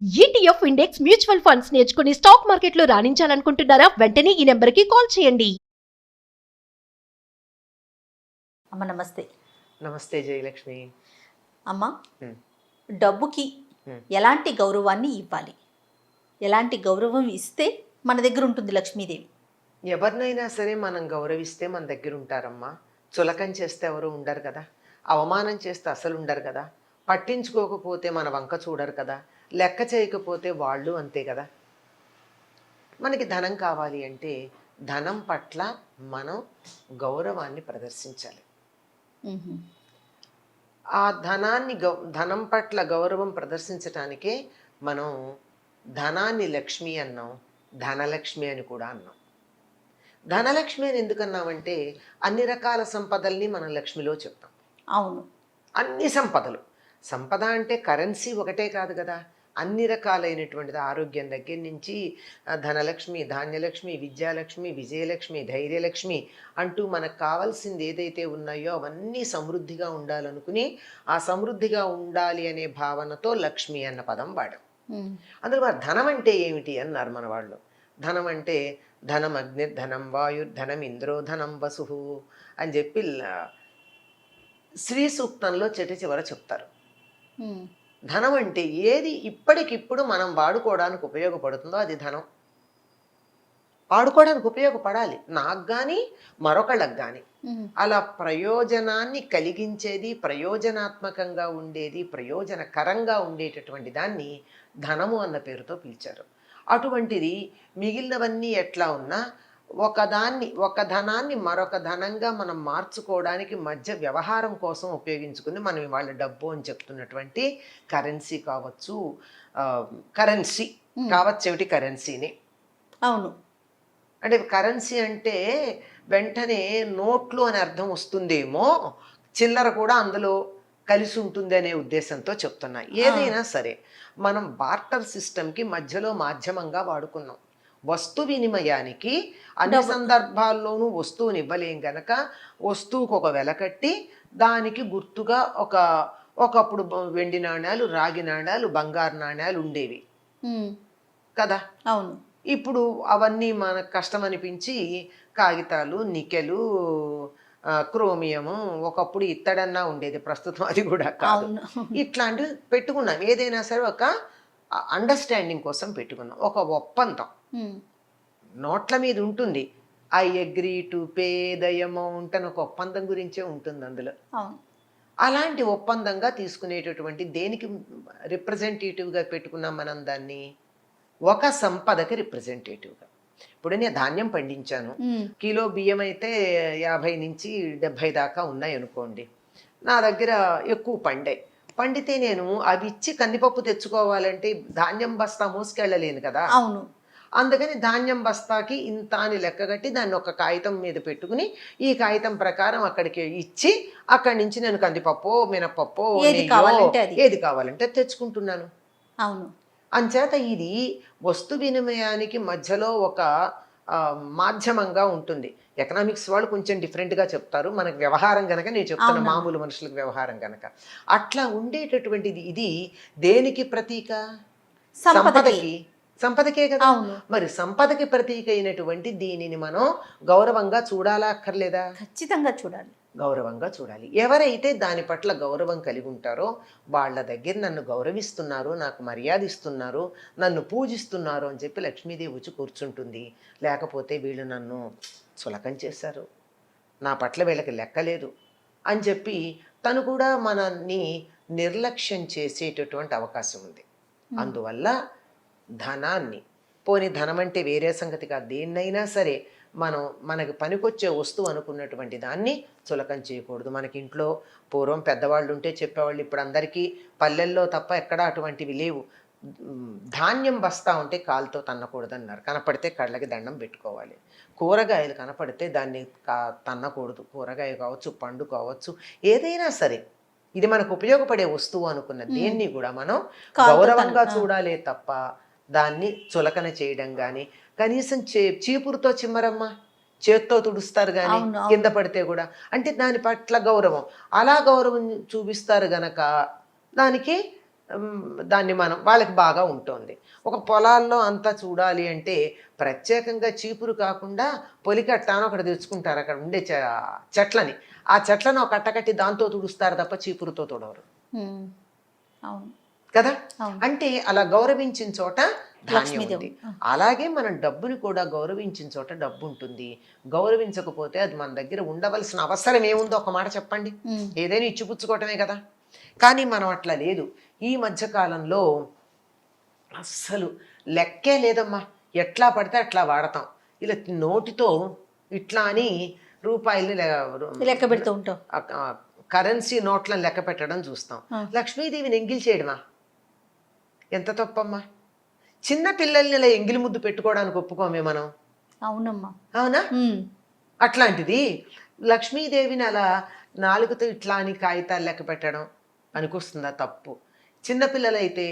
ETF index mutual funds నేర్చుకుని stock మార్కెట్లో రాణించాలనుకుంటున్నారా? వెంటనే ఈ నెంబర్కి కాల్ చేయండి. అమ్మ నమస్తే. నమస్తే జయలక్ష్మి. అమ్మ, డబ్బుకి ఎలాంటి గౌరవాన్ని ఇవ్వాలి? ఎలాంటి గౌరవం ఇస్తే మన దగ్గర ఉంటుంది లక్ష్మీదేవి? ఎవరినైనా సరే మనం గౌరవిస్తే మన దగ్గర ఉంటారమ్మా. చులకం చేస్తే ఎవరు ఉండరు కదా, అవమానం చేస్తే అసలు ఉండరు కదా, పట్టించుకోకపోతే మన వంక చూడరు కదా, లెక్క చేయకపోతే వాళ్ళు అంతే కదా. మనకి ధనం కావాలి అంటే ధనం పట్ల మనం గౌరవాన్ని ప్రదర్శించాలి. ఆ ధనం పట్ల గౌరవం ప్రదర్శించటానికే మనం ధనాన్ని లక్ష్మి అన్నాం, ధనలక్ష్మి అని కూడా అన్నాం. ధనలక్ష్మి అని ఎందుకన్నామంటే అన్ని రకాల సంపదల్ని మనం లక్ష్మిలో చెప్తాం. అవును, అన్ని సంపదలు. సంపద అంటే కరెన్సీ ఒకటే కాదు కదా, అన్ని రకాలైనటువంటిది. ఆరోగ్యం దగ్గర నుంచి ధనలక్ష్మి, ధాన్యలక్ష్మి, విద్యాలక్ష్మి, విజయలక్ష్మి, ధైర్యలక్ష్మి అంటూ మనకు కావాల్సింది ఏదైతే ఉన్నాయో అవన్నీ సమృద్ధిగా ఉండాలనుకుని ఆ సమృద్ధిగా ఉండాలి అనే భావనతో లక్ష్మి అన్న పదం వాడాం. అందులో మరి ధనం అంటే ఏమిటి అన్నారు మన వాళ్ళు. ధనం అంటే ధనం అగ్ని, ధనం వాయు, ధనం ఇంద్రో, ధనం వసు అని చెప్పి శ్రీ సూక్తంలో చివర చెప్తారు. ధనం అంటే ఏది ఇప్పటికిప్పుడు మనం వాడుకోవడానికి ఉపయోగపడుతుందో అది ధనం. వాడుకోవడానికి ఉపయోగపడాలి, నాకు కానీ మరొకళ్ళకి కానీ. అలా ప్రయోజనాన్ని కలిగించేది, ప్రయోజనాత్మకంగా ఉండేది, ప్రయోజనకరంగా ఉండేటటువంటి దాన్ని ధనము అన్న పేరుతో పిలిచారు. అటువంటిది మిగిలినవన్నీ ఎట్లా ఉన్నా ఒక ధనాన్ని మరొక ధనంగా మనం మార్చుకోవడానికి మధ్య వ్యవహారం కోసం ఉపయోగించుకుని మనం ఇవాళ డబ్బు అని చెప్తున్నటువంటి కరెన్సీ కావచ్చు, ఏమిటి కరెన్సీని. అవును, అంటే కరెన్సీ అంటే వెంటనే నోట్లు అని అర్థం వస్తుందేమో, చిల్లర కూడా అందులో కలిసి ఉంటుంది అనే ఉద్దేశంతో చెప్తున్నా. ఏదైనా సరే మనం బార్టర్ సిస్టమ్కి మధ్యలో మాధ్యమంగా వాడుకున్నాం. వస్తు వినిమయానికి అన్ని సందర్భాల్లోనూ వస్తువుని ఇవ్వలేం గనక వస్తువుకు ఒక వెల కట్టి దానికి గుర్తుగా ఒకప్పుడు వెండి నాణ్యాలు, రాగి నాణ్యాలు, బంగారు నాణ్యాలు ఉండేవి కదా. అవును, ఇప్పుడు అవన్నీ మనకు కష్టం అనిపించి కాగితాలు, నికెలు, క్రోమియము, ఒకప్పుడు ఇత్తడన్నా ఉండేది, ప్రస్తుతం అది కూడా కాదు. ఇట్లాంటివి పెట్టుకున్నాం. ఏదైనా సరే ఒక అండర్స్టాండింగ్ కోసం పెట్టుకున్నాం, ఒక ఒప్పందం. నోట్ల మీద ఉంటుంది I agree to pay the amount అని ఒక ఒప్పందం గురించే ఉంటుంది అందులో. అలాంటి ఒప్పందంగా తీసుకునేటటువంటి దేనికి రిప్రజెంటేటివ్గా పెట్టుకున్నాం మనం దాన్ని? ఒక సంపదకి రిప్రజెంటేటివ్గా. ఇప్పుడు నేను ధాన్యం పండించాను, కిలో బియ్యం అయితే 50 నుంచి 70 దాకా ఉన్నాయి అనుకోండి. నా దగ్గర ఎక్కువ పండితే నేను అవి ఇచ్చి కందిపప్పు తెచ్చుకోవాలంటే ధాన్యం బస్తా మోసుకెళ్ళలేను కదా. అవును, అందుకని ధాన్యం బస్తాకి ఇంత అని లెక్కగట్టి దాన్ని ఒక కాగితం మీద పెట్టుకుని ఈ కాగితం ప్రకారం అక్కడికి ఇచ్చి అక్కడి నుంచి నేను కందిపప్పు, మినపప్పు, ఏది కావాలంటే తెచ్చుకుంటున్నాను. అవును, అంచేత ఇది వస్తు వినిమయానికి మధ్యలో ఒక మాధ్యమంగా ఉంటుంది. ఎకనామిక్స్ వాళ్ళు కొంచెం డిఫరెంట్గా చెప్తారు, మనకు వ్యవహారం కనుక నేను చెప్తున్నా, మామూలు మనుషులకు వ్యవహారం కనుక. అట్లా ఉండేటటువంటిది ఇది దేనికి ప్రతీక? సంపదకే కదా. మరి సంపదకి ప్రతీక అయినటువంటి దీనిని మనం గౌరవంగా చూడాలా అక్కర్లేదా? ఖచ్చితంగా చూడాలి, గౌరవంగా చూడాలి. ఎవరైతే దాని పట్ల గౌరవం కలిగి ఉంటారో వాళ్ళ దగ్గర నన్ను గౌరవిస్తున్నారు, నాకు మర్యాద ఇస్తున్నారు, నన్ను పూజిస్తున్నారు అని చెప్పి లక్ష్మీదేవి వచ్చి కూర్చుంటుంది. లేకపోతే వీళ్ళు నన్ను చులకం చేశారు, నా పట్ల వీళ్ళకి లెక్కలేదు అని చెప్పి తను కూడా మనల్ని నిర్లక్ష్యం చేసేటటువంటి అవకాశం ఉంది. అందువల్ల ధనాన్ని, పోని ధనం అంటే వేరే సంగతి కాదు, దేన్నైనా సరే మనకి పనికొచ్చే వస్తువు అనుకున్నటువంటి దాన్ని చులకం చేయకూడదు. మనకి ఇంట్లో పూర్వం పెద్దవాళ్ళు ఉంటే చెప్పేవాళ్ళు, ఇప్పుడు అందరికీ పల్లెల్లో తప్ప ఎక్కడా అటువంటివి లేవు. ధాన్యం బస్తా ఉంటే కాలుతో తన్నకూడదు అన్నారు, కనపడితే కళ్ళకి దండం పెట్టుకోవాలి. కూరగాయలు కనపడితే దాన్ని తన్నకూడదు, కూరగాయ కావచ్చు, పండు కావచ్చు, ఏదైనా సరే ఇది మనకు ఉపయోగపడే వస్తువు అనుకున్న దేన్ని కూడా మనం గౌరవంగా చూడాలే తప్ప దాన్ని చులకన చేయడం కానీ, కనీసం చీపురుతో చిమ్మరమ్మ, చేత్తో తుడుస్తారు కానీ కింద పడితే కూడా, అంటే దాని పట్ల గౌరవం. అలా గౌరవం చూపిస్తారు గనక దానికి దాన్ని మనం వాళ్ళకి బాగా ఉంటుంది. ఒక పొలాల్లో అంతా చూడాలి అంటే ప్రత్యేకంగా చీపురు కాకుండా పొలికట్ట అని ఒకటి తెచ్చుకుంటారు అక్కడ ఉండే చెట్లని. ఆ చెట్లను ఒక కట్టకట్టి దాంతో తుడుస్తారు తప్ప చీపురుతో తుడవరు ఉమ్. అవును. కదా. అవును. అంటే అలా గౌరవించిన చోట ధాన్యం లక్ష్మీదేవి. ఉంది. అలాగే మనం డబ్బుని కూడా గౌరవించిన చోట డబ్బు ఉంటుంది. గౌరవించకపోతే అది మన దగ్గర ఉండవలసిన అవసరం ఏముందో ఒక మాట చెప్పండి. ఉమ్. ఏదైనా ఇచ్చిపుచ్చుకోవటమే కదా. కానీ మనం అట్లా లేదు. ఈ మధ్యకాలంలో అస్సలు లెక్కే లేదమ్మా. ఎట్లా పడితే అట్లా వాడతాం. ఇలా నోటితో ఇట్లా అని రూపాయలు లెక్క పెడుతూ ఉంటాం. కరెన్సీ నోట్లను లెక్క పెట్టడం చూస్తాం. లక్ష్మీదేవిని ఎంగిల్ చేయడమా? ఎంత తప్పమ్మా. చిన్న పిల్లల్ని ఇలా ఎంగిలి ముద్దు పెట్టుకోవడానికి ఒప్పుకోమే మనం. అవునమ్మా. అవునా? ఉమ్. అట్లాంటిది లక్ష్మీదేవిని అలా నాలుగుతో ఇట్లా అని కాగితాలు లెక్క పెట్టడం అనికొస్తుందా? తప్పు. చిన్నపిల్లలైతే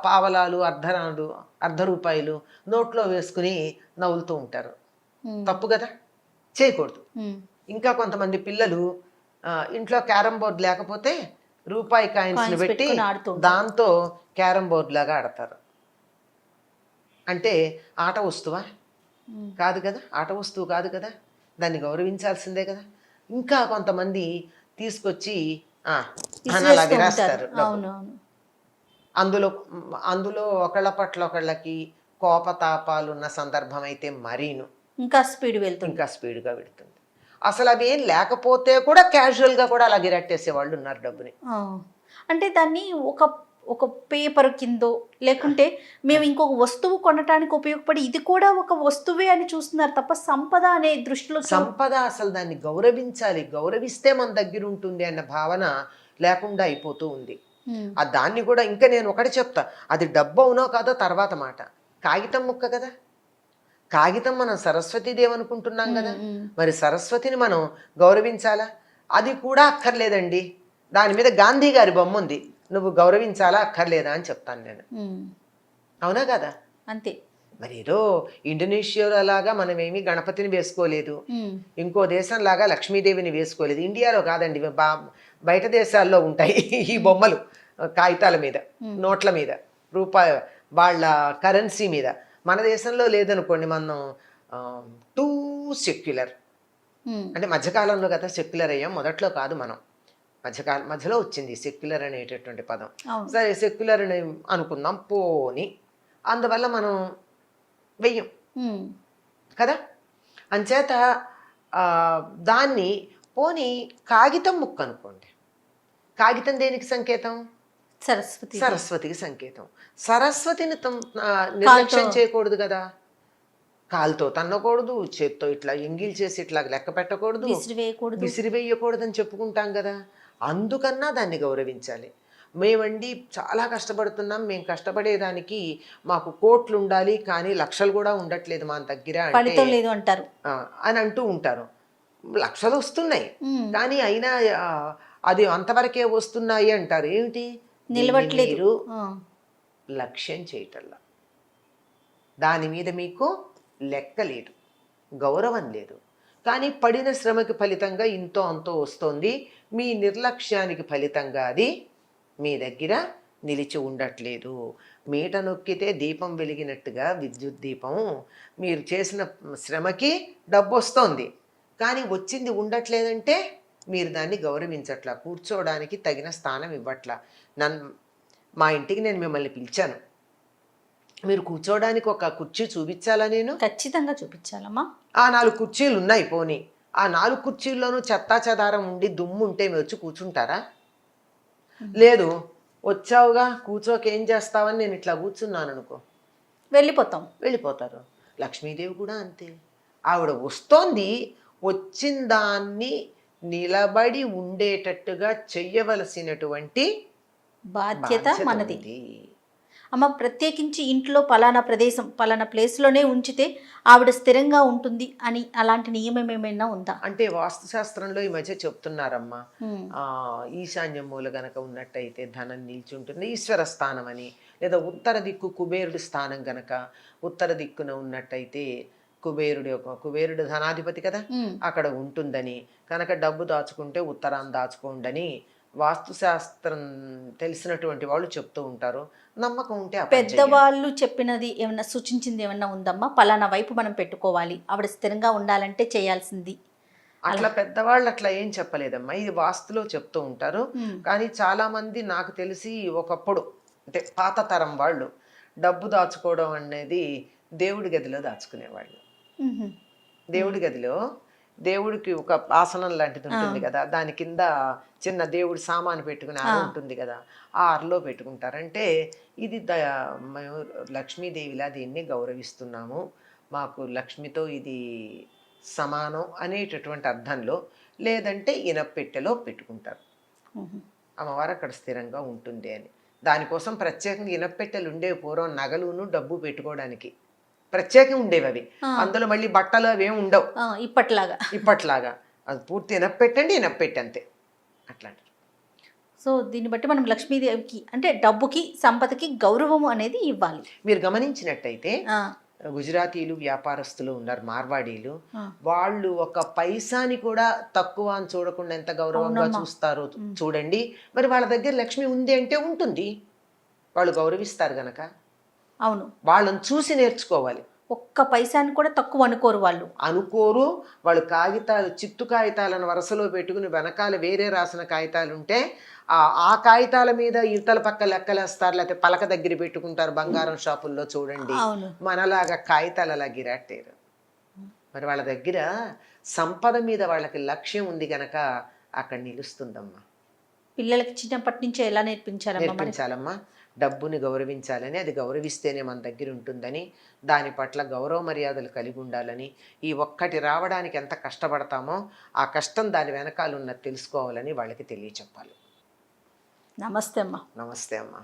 పావలాలు, అర్ధ రూపాయలు నోట్లో వేసుకుని నవ్వులుతూ ఉంటారు. తప్పు కదా, చేయకూడదు. ఇంకా కొంతమంది పిల్లలు ఇంట్లో క్యారమ్ బోర్డు లేకపోతే రూపాయి కాయిన్స్ పెట్టి దాంతో క్యారమ్ బోర్డు లాగా ఆడతారు. అంటే ఆట వస్తువా? కాదు కదా, ఆట వస్తువు కాదు కదా, దాన్ని గౌరవించాల్సిందే కదా. ఇంకా కొంతమంది తీసుకొచ్చి అలా విరాస్తారు. అందులో ఒకళ్ళ పట్ల ఒకళ్ళకి కోపతాపాలు ఉన్న సందర్భం అయితే మరీను ఇంకా స్పీడ్గా వెళుతుంది. అసలు అవి ఏం లేకపోతే కూడా క్యాజువల్గా కూడా అలా గిరట్టేసే వాళ్ళు ఉన్నారు డబ్బుని. అంటే దాన్ని ఒక పేపర్ కిందో లేకుంటే మేము ఇంకొక వస్తువు కొనటానికి ఉపయోగపడి ఇది కూడా ఒక వస్తువే అని చూస్తున్నారు తప్ప సంపద అనే దృష్టిలో సంపద అసలు దాన్ని గౌరవించాలి. గౌరవిస్తే మన దగ్గర ఉంటుంది అన్న భావన లేకుండా అయిపోతూ ఉంది. దాన్ని కూడా ఇంకా నేను ఒకటి చెప్తా, అది డబ్బు అవునో కాదో తర్వాత మాట. కాగితం ముక్క కదా, కాగితం మనం సరస్వతీదేవి అనుకుంటున్నాం కదా, మరి సరస్వతిని మనం గౌరవించాలా? అది కూడా అక్కర్లేదండి, దాని మీద గాంధీ గారి బొమ్మ ఉంది, నువ్వు గౌరవించాలా అక్కర్లేదా అని చెప్తాను నేను. అవునా కదా? అంతే. మరి ఏదో ఇండోనేషియాలో లాగా మనమేమి గణపతిని వేసుకోలేదు, ఇంకో దేశం లాగా లక్ష్మీదేవిని వేసుకోలేదు. ఇండియాలో కాదండి, బయట దేశాల్లో ఉంటాయి ఈ బొమ్మలు కాగితాల మీద, నోట్ల మీద, రూపాయి వాళ్ళ కరెన్సీ మీద. మన దేశంలో లేదనుకోండి, మనం టూ సెక్యులర్. అంటే మధ్యకాలంలో కదా సెక్యులర్ అయ్యాం, మొదట్లో కాదు మనం. మధ్యలో వచ్చింది సెక్యులర్ అనేటటువంటి పదం. సరే సెక్యులర్ అని అనుకుందాం పోని, అందువల్ల మనం వెయ్యం కదా. అంచేత దాన్ని పోని కాగితం ముక్క అనుకోండి. కాగితం దేనికి సంకేతం? సరస్వతికి సంకేతం. సరస్వతిని నిర్లక్ష్యం చేయకూడదు కదా. కాలుతో తన్నకూడదు, చేత్తో ఇట్లా ఎంగిల్ చేసి ఇట్లా లెక్క పెట్టకూడదు, విసిరివేయకూడదు అని చెప్పుకుంటాం కదా. అందుకన్నా దాన్ని గౌరవించాలి. మేమండి చాలా కష్టపడుతున్నాం, మేము కష్టపడేదానికి మాకు కోట్లు ఉండాలి కానీ లక్షలు కూడా ఉండట్లేదు మా దగ్గర అంటారు అని అంటూ ఉంటారు. లక్షలు వస్తున్నాయి కానీ అయినా అది అంతవరకే వస్తున్నాయి అంటారు. ఏమిటి? నిలబడలేదు, లక్ష్యం చేయటల్లా, దాని మీద మీకు లెక్క లేదు, గౌరవం లేదు. కానీ పడిన శ్రమకి ఫలితంగా ఇంతో అంతో వస్తోంది. మీ నిర్లక్ష్యానికి ఫలితంగా అది మీ దగ్గర నిలిచి ఉండట్లేదు. మీట నొక్కితే దీపం వెలిగినట్టుగా విద్యుత్ దీపం, మీరు చేసిన శ్రమకి డబ్బు వస్తోంది కానీ వచ్చింది ఉండట్లేదంటే మీరు దాన్ని గౌరవించట్లా, కూర్చోవడానికి తగిన స్థానం ఇవ్వట్లా. మా ఇంటికి నేను మిమ్మల్ని పిలిచాను, మీరు కూర్చోవడానికి ఒక కుర్చీ చూపించాలా? నేను ఖచ్చితంగా చూపించాలమ్మా. ఆ 4 కుర్చీలు ఉన్నాయి, పోనీ ఆ 4 కుర్చీల్లోనూ చెత్తా చెదారం ఉండి దుమ్ము ఉంటే మీరు వచ్చి కూర్చుంటారా? లేదు, వచ్చావుగా కూర్చోకేం చేస్తావని నేను ఇట్లా కూర్చున్నాను అనుకో, వెళ్ళిపోతారు. లక్ష్మీదేవి కూడా అంతే. ఆవిడ వస్తోంది, వచ్చిన దాన్ని నిలబడి ఉండేటట్టుగా చెయ్యవలసినటువంటి బాధ్యత మనది అమ్మ. ప్రత్యేకించి ఇంట్లో పలానా ప్రదేశం పలానా ప్లేస్లోనే ఉంచితే ఆవిడ స్థిరంగా ఉంటుంది అని అలాంటి నియమం ఏమైనా ఉందా? అంటే వాస్తుశాస్త్రంలో ఈ మధ్య చెప్తున్నారమ్మా, ఈశాన్య మూల గనక ఉన్నట్టయితే ధనం నిలిచి ఉంటుంది, ఈశ్వర స్థానం అని. లేదా ఉత్తర దిక్కు కుబేరుడి స్థానం గనక ఉత్తర దిక్కున ఉన్నట్టయితే కుబేరుడు ధనాధిపతి కదా, అక్కడ ఉంటుందని. కనుక డబ్బు దాచుకుంటే ఉత్తరాన్ని దాచుకోండి వాస్తుశాస్త్రం తెలిసినటువంటి వాళ్ళు చెప్తూ ఉంటారు. నమ్మకం ఉంటే ఆ పని చేయండి. పెద్దవాళ్ళు చెప్పినది ఏమన్నా సూచించింది ఏమన్నా ఉందమ్మా? పలానా వైపు మనం పెట్టుకోవాలి, ఆవిడ స్థిరంగా ఉండాలంటే చేయాల్సింది. అట్లా పెద్దవాళ్ళు అట్లా ఏం చెప్పలేదమ్మా, ఇది వాస్తులో చెప్తూ ఉంటారు. కానీ చాలా మంది నాకు తెలిసి ఒకప్పుడు అంటే పాత తరం వాళ్ళు డబ్బు దాచుకోవడం అనేది దేవుడి గదిలో దాచుకునేవాళ్ళు. మ్మ్. దేవుడి గదిలో దేవుడికి ఒక ఆసనం లాంటిది ఉంటుంది కదా, దాని కింద చిన్న దేవుడి సామాను పెట్టుకుని అర ఉంటుంది కదా, ఆ అరలో పెట్టుకుంటారంటే ఇది మేము లక్ష్మీదేవిలా దీన్ని గౌరవిస్తున్నాము, మాకు లక్ష్మితో ఇది సమానం అనేటటువంటి అర్థంలో. లేదంటే ఇనప్పెట్టెలో పెట్టుకుంటారు, మ్మ్. అమ్మవారు అక్కడ స్థిరంగా ఉంటుంది అని. దానికోసం ప్రత్యేకంగా ఇనప్పెట్టెలు ఉండేవి పూర్వం, నగలును డబ్బు పెట్టుకోవడానికి ప్రత్యేకంగా ఉండేవి అవి. అందులో మళ్ళీ బట్టలు అవేం ఉండవు ఇప్పట్లాగా. అది పూర్తి ఇనప్పెట్టండి, ఇనప్పెట్టి అంతే అట్లాంటి. సో దీన్ని బట్టి మనం లక్ష్మీదేవికి అంటే డబ్బుకి సంపదకి గౌరవం అనేది ఇవ్వాలి. మీరు గమనించినట్టయితే గుజరాతీలు వ్యాపారస్తులు ఉన్నారు, మార్వాడీలు, వాళ్ళు ఒక పైసాని కూడా తక్కువ అని చూడకుండా ఎంత గౌరవంగా చూస్తారో చూడండి. మరి వాళ్ళ దగ్గర లక్ష్మి ఉంది అంటే ఉంటుంది, వాళ్ళు గౌరవిస్తారు గనక. అవును, వాళ్ళని చూసి నేర్చుకోవాలి. ఒక్క పైసాని కూడా తక్కువ అనుకోరు వాళ్ళు కాగితాలు, చిత్తు కాగితాలను వరుసలో పెట్టుకుని వెనకాల వేరే రాసిన కాగితాలు ఉంటే ఆ కాగితాల మీద ఇవతల పక్క లెక్కలేస్తారు, లేకపోతే పలక దగ్గర పెట్టుకుంటారు బంగారం షాపుల్లో చూడండి. మనలాగా కాగితాలు అలా గిరాటేరు. మరి వాళ్ళ దగ్గర సంపద మీద వాళ్ళకి లక్ష్యం ఉంది గనక అక్కడ నిలుస్తుందమ్మా. పిల్లలకి చిన్నప్పటి నుంచే ఎలా నేర్పించాలమ్మా? డబ్బుని గౌరవించాలని, అది గౌరవిస్తేనే మన దగ్గర ఉంటుందని, దాని పట్ల గౌరవ మర్యాదలు కలిగి ఉండాలని, ఈ ఒక్కటి రావడానికి ఎంత కష్టపడతామో ఆ కష్టం దాని వెనకాల ఉన్నది తెలుసుకోవాలని వాళ్ళకి తెలియచెప్పాలి. నమస్తే అమ్మా. నమస్తే అమ్మా.